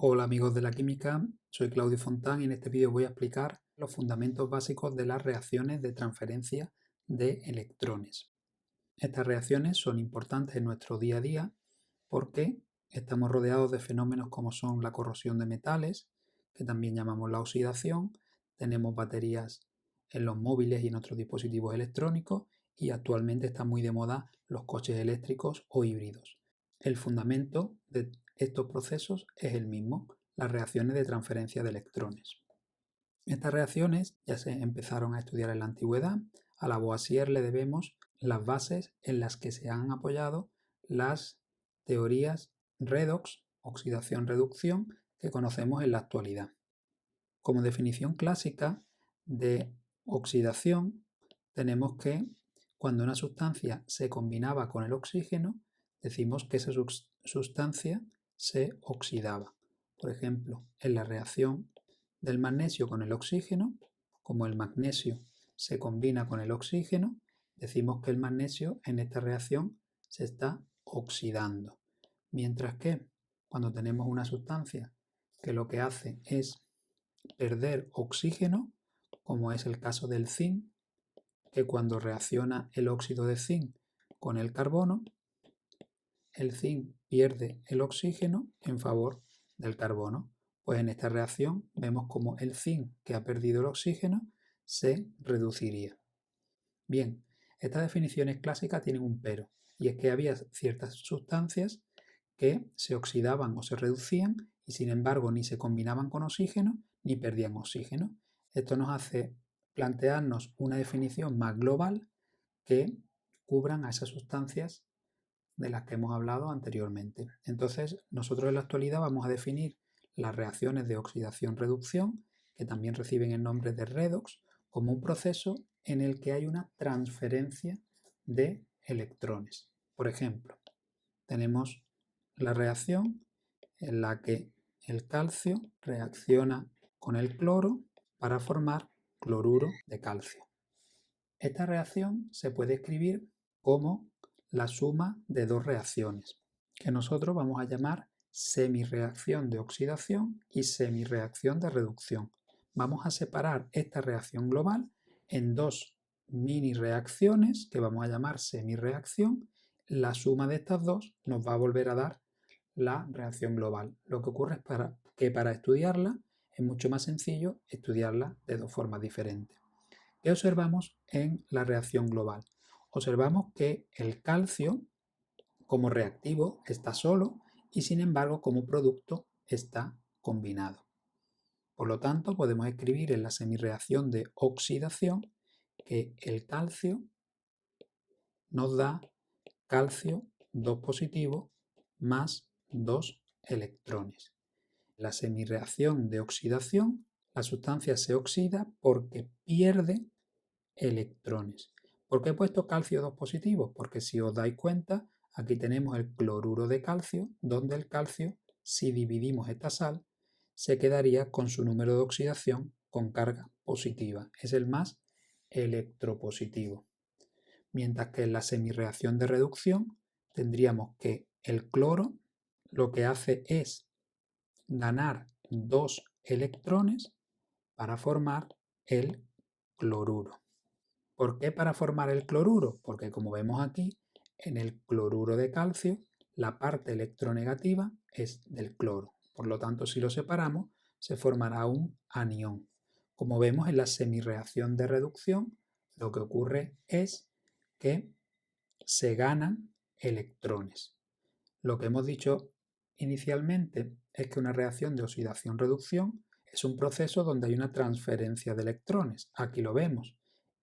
Hola amigos de la química, soy Claudio Fontán y en este vídeo voy a explicar los fundamentos básicos de las reacciones de transferencia de electrones. Estas reacciones son importantes en nuestro día a día porque estamos rodeados de fenómenos como son la corrosión de metales, que también llamamos la oxidación, tenemos baterías en los móviles y en otros dispositivos electrónicos y actualmente están muy de moda los coches eléctricos o híbridos. El fundamento de estos procesos es el mismo, las reacciones de transferencia de electrones. Estas reacciones ya se empezaron a estudiar en la antigüedad. A Lavoisier le debemos las bases en las que se han apoyado las teorías redox, oxidación-reducción, que conocemos en la actualidad. Como definición clásica de oxidación, tenemos que cuando una sustancia se combinaba con el oxígeno, decimos que esa sustancia se oxidaba. Por ejemplo, en la reacción del magnesio con el oxígeno, como el magnesio se combina con el oxígeno, decimos que el magnesio en esta reacción se está oxidando. Mientras que cuando tenemos una sustancia que lo que hace es perder oxígeno, como es el caso del zinc, que cuando reacciona el óxido de zinc con el carbono, el zinc pierde el oxígeno en favor del carbono. Pues en esta reacción vemos como el zinc que ha perdido el oxígeno se reduciría. Bien, estas definiciones clásicas tienen un pero, y es que había ciertas sustancias que se oxidaban o se reducían y sin embargo ni se combinaban con oxígeno ni perdían oxígeno. Esto nos hace plantearnos una definición más global que cubran a esas sustancias de las que hemos hablado anteriormente. Entonces, nosotros en la actualidad vamos a definir las reacciones de oxidación-reducción, que también reciben el nombre de redox, como un proceso en el que hay una transferencia de electrones. Por ejemplo, tenemos la reacción en la que el calcio reacciona con el cloro para formar cloruro de calcio. Esta reacción se puede escribir como la suma de dos reacciones, que nosotros vamos a llamar semirreacción de oxidación y semirreacción de reducción. Vamos a separar esta reacción global en dos mini reacciones que vamos a llamar semirreacción. La suma de estas dos nos va a volver a dar la reacción global. Lo que ocurre es que para estudiarla es mucho más sencillo estudiarla de dos formas diferentes. ¿Qué observamos en la reacción global? Observamos que el calcio como reactivo está solo y sin embargo como producto está combinado. Por lo tanto, podemos escribir en la semirreacción de oxidación que el calcio nos da calcio 2 positivo más 2 electrones. En la semirreacción de oxidación, la sustancia se oxida porque pierde electrones. ¿Por qué he puesto calcio 2 positivo? Porque si os dais cuenta, aquí tenemos el cloruro de calcio, donde el calcio, si dividimos esta sal, se quedaría con su número de oxidación con carga positiva. Es el más electropositivo. Mientras que en la semirreacción de reducción tendríamos que el cloro lo que hace es ganar 2 electrones para formar el cloruro. ¿Por qué para formar el cloruro? Porque como vemos aquí, en el cloruro de calcio, la parte electronegativa es del cloro. Por lo tanto, si lo separamos, se formará un anión. Como vemos en la semirreacción de reducción, lo que ocurre es que se ganan electrones. Lo que hemos dicho inicialmente es que una reacción de oxidación-reducción es un proceso donde hay una transferencia de electrones. Aquí lo vemos.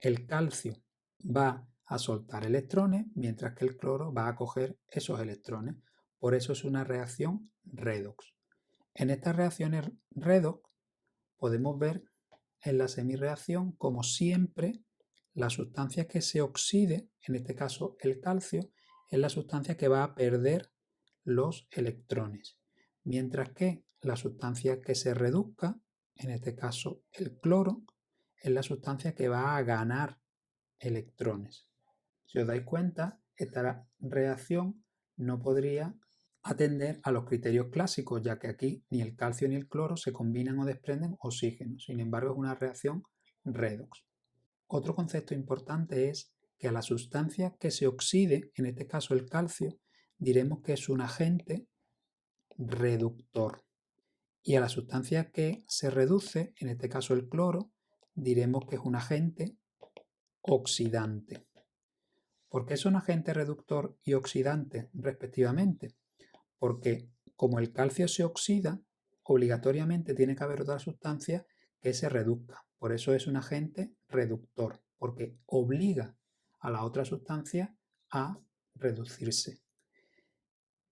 El calcio va a soltar electrones, mientras que el cloro va a coger esos electrones. Por eso es una reacción redox. En estas reacciones redox podemos ver en la semirreacción como siempre la sustancia que se oxide, en este caso el calcio, es la sustancia que va a perder los electrones, mientras que la sustancia que se reduzca, en este caso el cloro, es la sustancia que va a ganar electrones. Si os dais cuenta, esta reacción no podría atender a los criterios clásicos, ya que aquí ni el calcio ni el cloro se combinan o desprenden oxígeno. Sin embargo, es una reacción redox. Otro concepto importante es que a la sustancia que se oxide, en este caso el calcio, diremos que es un agente reductor. Y a la sustancia que se reduce, en este caso el cloro, diremos que es un agente oxidante. ¿Por qué son agentes reductor y oxidante respectivamente? Porque como el calcio se oxida, obligatoriamente tiene que haber otra sustancia que se reduzca. Por eso es un agente reductor, porque obliga a la otra sustancia a reducirse.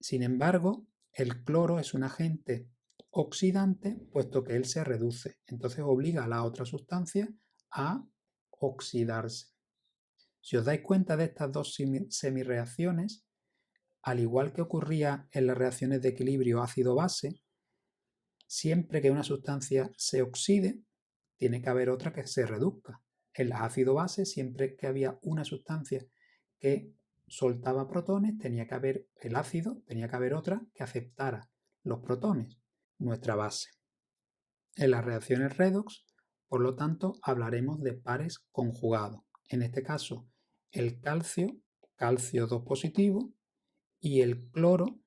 Sin embargo, el cloro es un agente oxidante, puesto que él se reduce. Entonces obliga a la otra sustancia a oxidarse. Si os dais cuenta de estas dos semireacciones, al igual que ocurría en las reacciones de equilibrio ácido-base, siempre que una sustancia se oxide, tiene que haber otra que se reduzca. En las ácido-base, siempre que había una sustancia que soltaba protones, tenía que haber el ácido, tenía que haber otra que aceptara los protones, nuestra base. En las reacciones redox, por lo tanto, hablaremos de pares conjugados. En este caso, el calcio, calcio 2 positivo, y el cloro,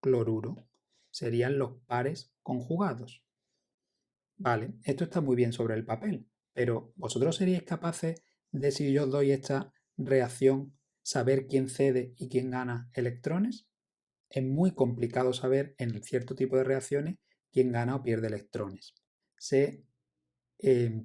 cloruro, serían los pares conjugados. Vale, esto está muy bien sobre el papel, pero ¿vosotros seríais capaces de, si yo os doy esta reacción, saber quién cede y quién gana electrones? Es muy complicado saber en cierto tipo de reacciones quién gana o pierde electrones. Se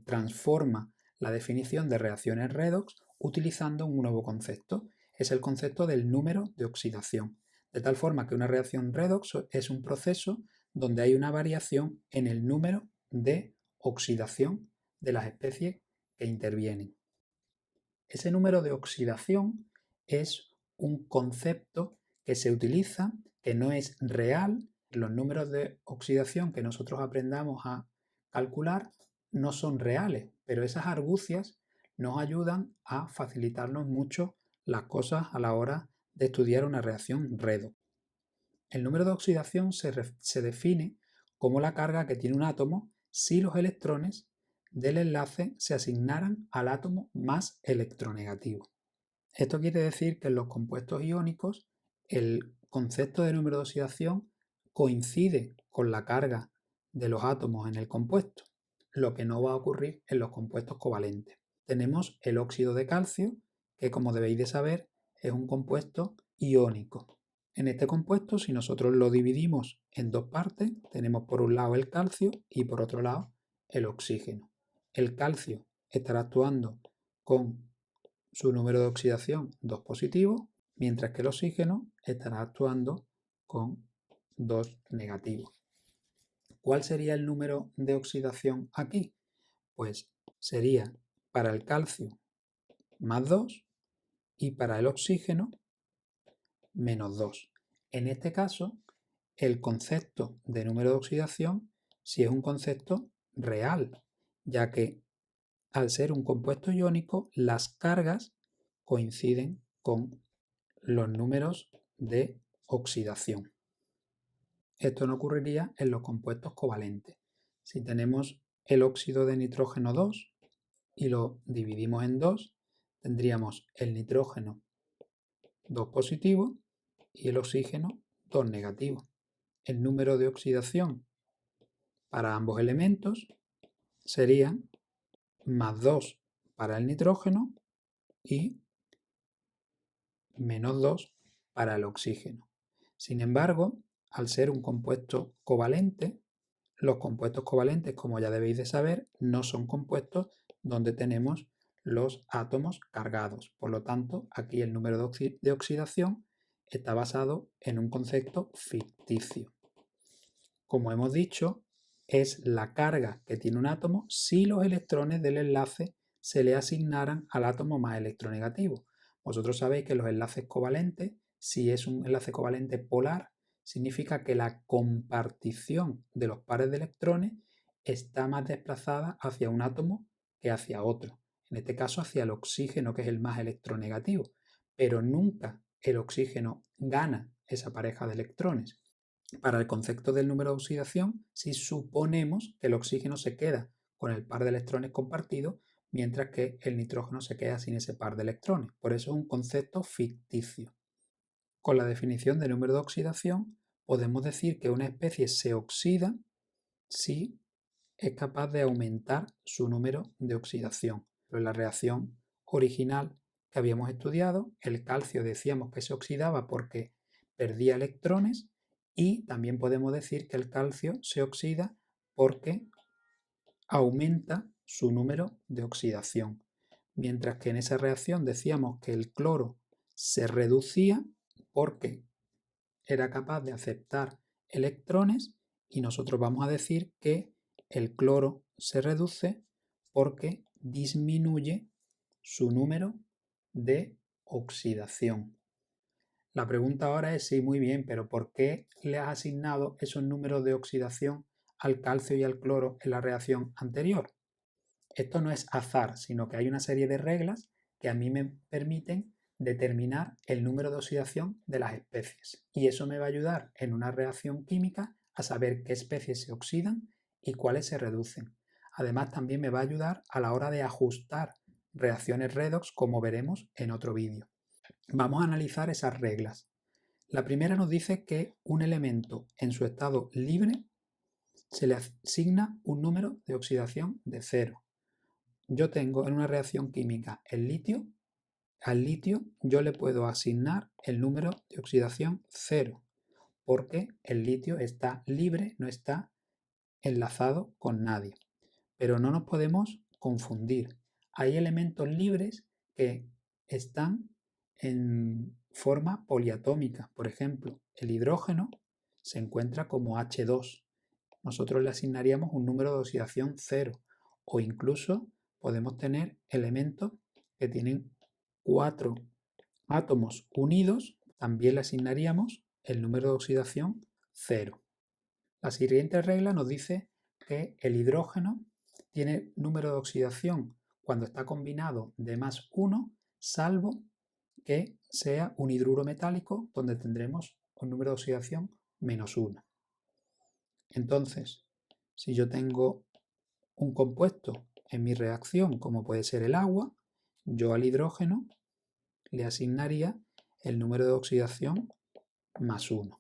transforma la definición de reacciones redox utilizando un nuevo concepto. Es el concepto del número de oxidación. De tal forma que una reacción redox es un proceso donde hay una variación en el número de oxidación de las especies que intervienen. Ese número de oxidación es un concepto que se utiliza, que no es real. Los números de oxidación que nosotros aprendamos a calcular no son reales, pero esas argucias nos ayudan a facilitarnos mucho las cosas a la hora de estudiar una reacción redox. El número de oxidación se define como la carga que tiene un átomo si los electrones del enlace se asignaran al átomo más electronegativo. Esto quiere decir que en los compuestos iónicos el concepto de número de oxidación coincide con la carga de los átomos en el compuesto, lo que no va a ocurrir en los compuestos covalentes. Tenemos el óxido de calcio, que como debéis de saber es un compuesto iónico. En este compuesto, si nosotros lo dividimos en dos partes, tenemos por un lado el calcio y por otro lado el oxígeno. El calcio estará actuando con su número de oxidación 2 positivo, mientras que el oxígeno estará actuando con 2 negativo. ¿Cuál sería el número de oxidación aquí? Pues sería para el calcio más 2 y para el oxígeno menos 2. En este caso, el concepto de número de oxidación sí es un concepto real, ya que al ser un compuesto iónico, las cargas coinciden con los números de oxidación. Esto no ocurriría en los compuestos covalentes. Si tenemos el óxido de nitrógeno 2 y lo dividimos en 2, tendríamos el nitrógeno 2 positivo y el oxígeno 2 negativo. El número de oxidación para ambos elementos sería más 2 para el nitrógeno y menos 2 para el oxígeno. Sin embargo, al ser un compuesto covalente, los compuestos covalentes, como ya debéis de saber, no son compuestos donde tenemos los átomos cargados. Por lo tanto, aquí el número de oxidación está basado en un concepto ficticio. Como hemos dicho, es la carga que tiene un átomo si los electrones del enlace se le asignaran al átomo más electronegativo. Vosotros sabéis que los enlaces covalentes, si es un enlace covalente polar, significa que la compartición de los pares de electrones está más desplazada hacia un átomo que hacia otro. En este caso hacia el oxígeno, que es el más electronegativo. Pero nunca el oxígeno gana esa pareja de electrones. Para el concepto del número de oxidación, si suponemos que el oxígeno se queda con el par de electrones compartido, mientras que el nitrógeno se queda sin ese par de electrones. Por eso es un concepto ficticio. Con la definición de número de oxidación, podemos decir que una especie se oxida si es capaz de aumentar su número de oxidación. Pero en la reacción original que habíamos estudiado, el calcio decíamos que se oxidaba porque perdía electrones, y también podemos decir que el calcio se oxida porque aumenta su número de oxidación. Mientras que en esa reacción decíamos que el cloro se reducía porque era capaz de aceptar electrones, y nosotros vamos a decir que el cloro se reduce porque disminuye su número de oxidación. La pregunta ahora es, sí, muy bien, pero ¿por qué le has asignado esos números de oxidación al calcio y al cloro en la reacción anterior? Esto no es azar, sino que hay una serie de reglas que a mí me permiten determinar el número de oxidación de las especies. Y eso me va a ayudar en una reacción química a saber qué especies se oxidan y cuáles se reducen. Además, también me va a ayudar a la hora de ajustar reacciones redox, como veremos en otro vídeo. Vamos a analizar esas reglas. La primera nos dice que un elemento en su estado libre se le asigna un número de oxidación de 0. Yo tengo en una reacción química el litio. Al litio yo le puedo asignar el número de oxidación 0, porque el litio está libre, no está enlazado con nadie. Pero no nos podemos confundir. Hay elementos libres que están en forma poliatómica. Por ejemplo, el hidrógeno se encuentra como H2. Nosotros le asignaríamos un número de oxidación 0. O incluso podemos tener elementos que tienen 4 átomos unidos. También le asignaríamos el número de oxidación 0. La siguiente regla nos dice que el hidrógeno tiene número de oxidación cuando está combinado de +1, salvo que sea un hidruro metálico, donde tendremos un número de oxidación -1. Entonces, si yo tengo un compuesto en mi reacción, como puede ser el agua, yo al hidrógeno le asignaría el número de oxidación +1,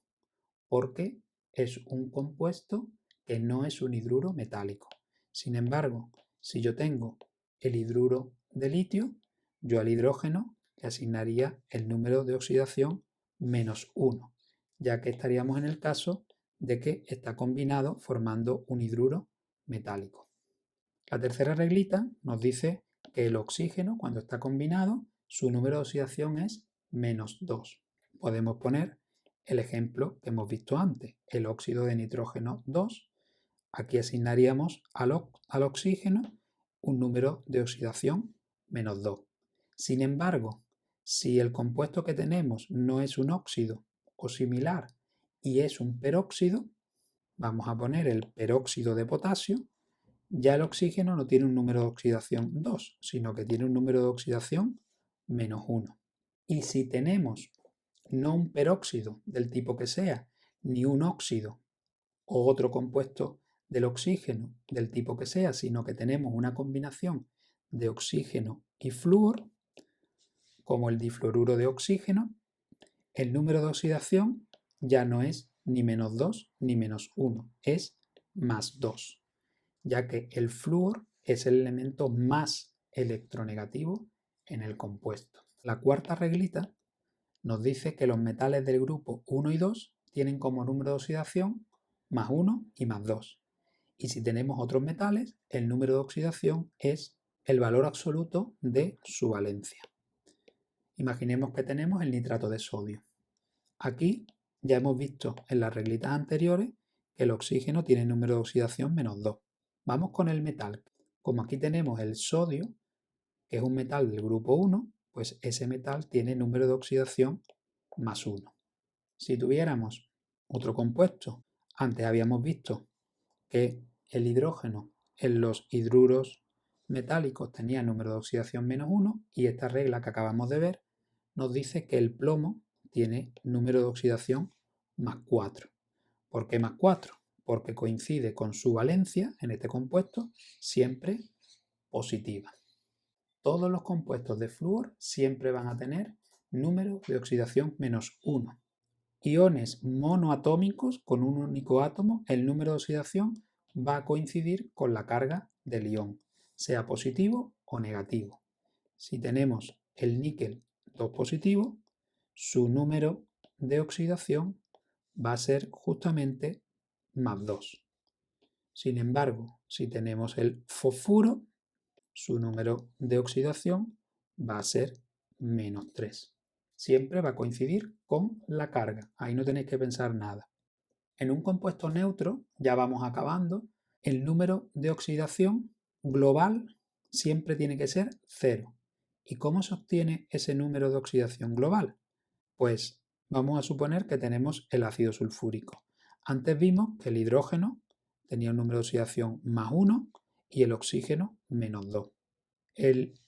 porque es un compuesto que no es un hidruro metálico. Sin embargo, si yo tengo el hidruro de litio, yo al hidrógeno le asignaría el número de oxidación -1, ya que estaríamos en el caso de que está combinado formando un hidruro metálico. La tercera reglita nos dice que el oxígeno, cuando está combinado, su número de oxidación es -2. Podemos poner el ejemplo que hemos visto antes, el óxido de nitrógeno 2. Aquí asignaríamos al oxígeno un número de oxidación -2. Sin embargo, si el compuesto que tenemos no es un óxido o similar y es un peróxido, vamos a poner el peróxido de potasio, ya el oxígeno no tiene un número de oxidación 2, sino que tiene un número de oxidación -1. Y si tenemos no un peróxido del tipo que sea, ni un óxido o otro compuesto del oxígeno del tipo que sea, sino que tenemos una combinación de oxígeno y flúor, como el difluoruro de oxígeno, el número de oxidación ya no es ni -2 ni -1, es +2, ya que el flúor es el elemento más electronegativo en el compuesto. La cuarta reglita nos dice que los metales del grupo 1 y 2 tienen como número de oxidación +1 y +2. Y si tenemos otros metales, el número de oxidación es el valor absoluto de su valencia. Imaginemos que tenemos el nitrato de sodio. Aquí ya hemos visto en las reglitas anteriores que el oxígeno tiene número de oxidación -2. Vamos con el metal. Como aquí tenemos el sodio, que es un metal del grupo 1, pues ese metal tiene número de oxidación +1. Si tuviéramos otro compuesto, antes habíamos visto que el hidrógeno en los hidruros metálicos tenía número de oxidación -1, y esta regla que acabamos de ver nos dice que el plomo tiene número de oxidación más 4. ¿Por qué más 4? Porque coincide con su valencia en este compuesto siempre positiva. Todos los compuestos de flúor siempre van a tener número de oxidación menos 1. Iones monoatómicos con un único átomo, el número de oxidación va a coincidir con la carga del ion, sea positivo o negativo. Si tenemos el níquel 2 positivo, su número de oxidación va a ser justamente más 2. Sin embargo, si tenemos el fosfuro, su número de oxidación va a ser menos 3. Siempre va a coincidir con la carga. Ahí no tenéis que pensar nada. En un compuesto neutro, ya vamos acabando, el número de oxidación global siempre tiene que ser 0. ¿Y cómo se obtiene ese número de oxidación global? Pues vamos a suponer que tenemos el ácido sulfúrico. Antes vimos que el hidrógeno tenía un número de oxidación más 1 y el oxígeno menos 2. El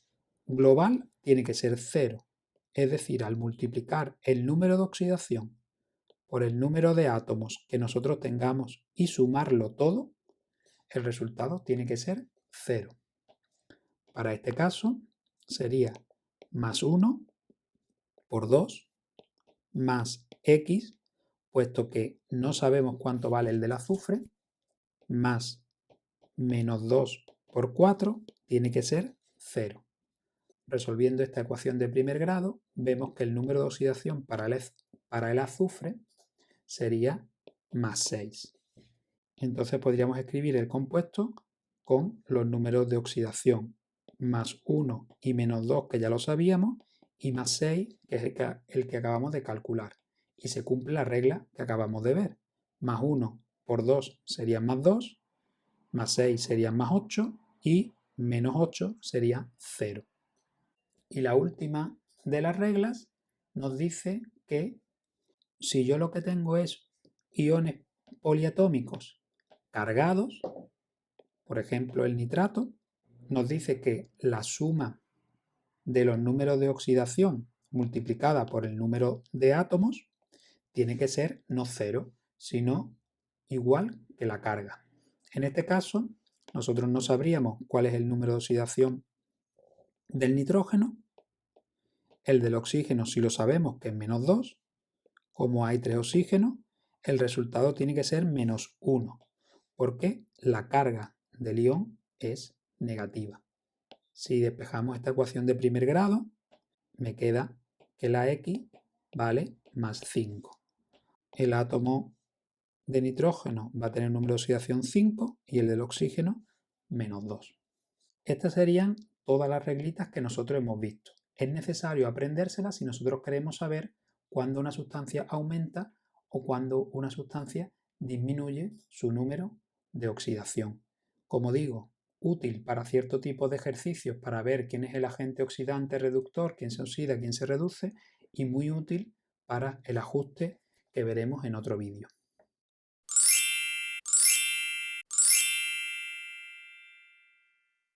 global tiene que ser 0, es decir, al multiplicar el número de oxidación por el número de átomos que nosotros tengamos y sumarlo todo, el resultado tiene que ser 0. Para este caso sería más 1 por 2 más X, puesto que no sabemos cuánto vale el del azufre, más menos 2 por 4 tiene que ser 0. Resolviendo esta ecuación de primer grado, vemos que el número de oxidación para el azufre sería más 6. Entonces podríamos escribir el compuesto con los números de oxidación más 1 y menos 2, que ya lo sabíamos, y más 6, que es el que acabamos de calcular. Y se cumple la regla que acabamos de ver. Más 1 por 2 serían más 2, más 6 serían más 8 y menos 8 sería 0. Y la última de las reglas nos dice que si yo lo que tengo es iones poliatómicos cargados, por ejemplo el nitrato, nos dice que la suma de los números de oxidación multiplicada por el número de átomos tiene que ser no 0, sino igual que la carga. En este caso, nosotros no sabríamos cuál es el número de oxidación del nitrógeno. El del oxígeno sí lo sabemos, que es menos 2. Como hay 3 oxígenos, el resultado tiene que ser menos 1, porque la carga del ion es negativa. Si despejamos esta ecuación de primer grado, me queda que la X vale más 5. El átomo de nitrógeno va a tener número de oxidación 5 y el del oxígeno menos 2. Estas serían todas las reglitas que nosotros hemos visto. Es necesario aprendérselas si nosotros queremos saber cuándo una sustancia aumenta o cuándo una sustancia disminuye su número de oxidación. Como digo, útil para cierto tipo de ejercicios para ver quién es el agente oxidante reductor, quién se oxida, quién se reduce, y muy útil para el ajuste que veremos en otro vídeo.